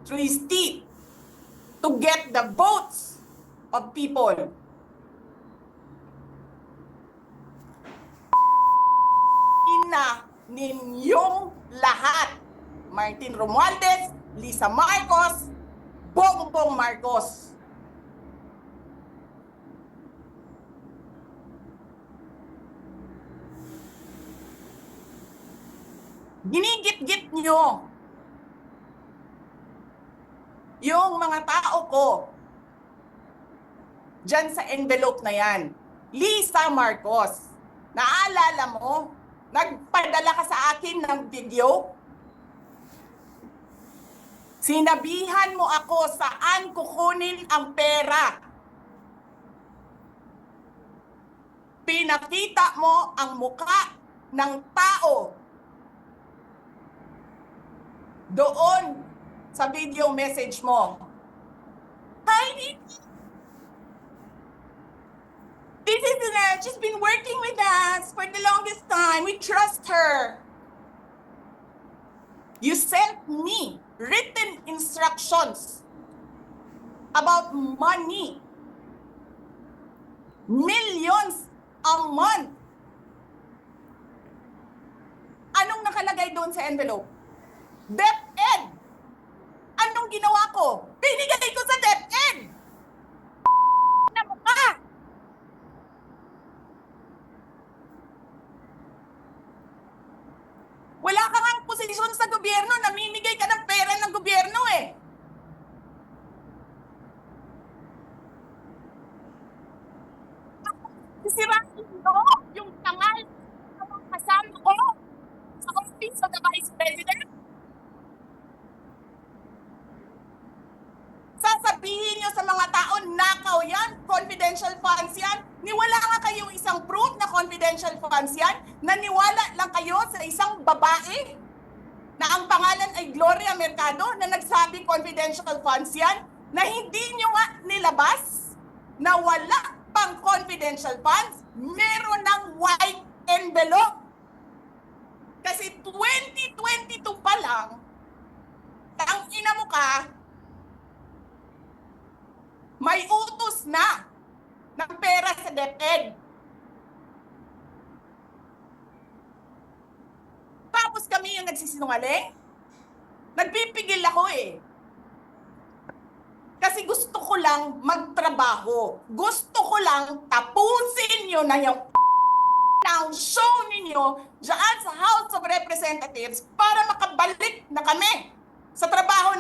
through his teeth to get the votes of people. Ina ninyong lahat. Martin Romualdez, Lisa Marcos, Bongbong Marcos. Ginigit-git nyo yung mga tao ko dyan sa envelope na yan. Lisa Marcos, naalala mo? Nagpadala ka sa akin ng video? Sinabihan mo ako saan kukunin ang pera. Pinakita mo ang muka ng tao doon sa video message mo. Hi, this is she's been working with us for the longest time. We trust her. You sent me written instructions about money. Millions a month. Anong nakalagay doon sa envelope? DepEd. Anong ginawa ko? Binigay ko sa DepEd. Na mukha. Wala ka ngang posisyon sa gobyerno, namimigay ka ng pera ng gobyerno eh. Sisirain mo yung tangal ng mga kasama ko sa office of the Vice President. Sasabihin nyo sa mga tao, nakaw yan, confidential funds yan. Niwala nga kayong isang proof na confidential funds yan. Naniwala lang kayo sa isang babae na ang pangalan ay Gloria Mercado na nagsabi confidential funds yan, na hindi nyo nga nilabas na wala pang confidential funds, meron ng white envelope. Kasi 2022 pa lang, ang ina mo ka, may utos na ng pera sa DepEd. Tapos kami yung nagsisinungaling? Nagpipigil ako eh. Kasi gusto ko lang magtrabaho. Gusto ko lang tapusin nyo na yung ng show ninyo dyan sa House of Representatives para makabalik na kami sa trabaho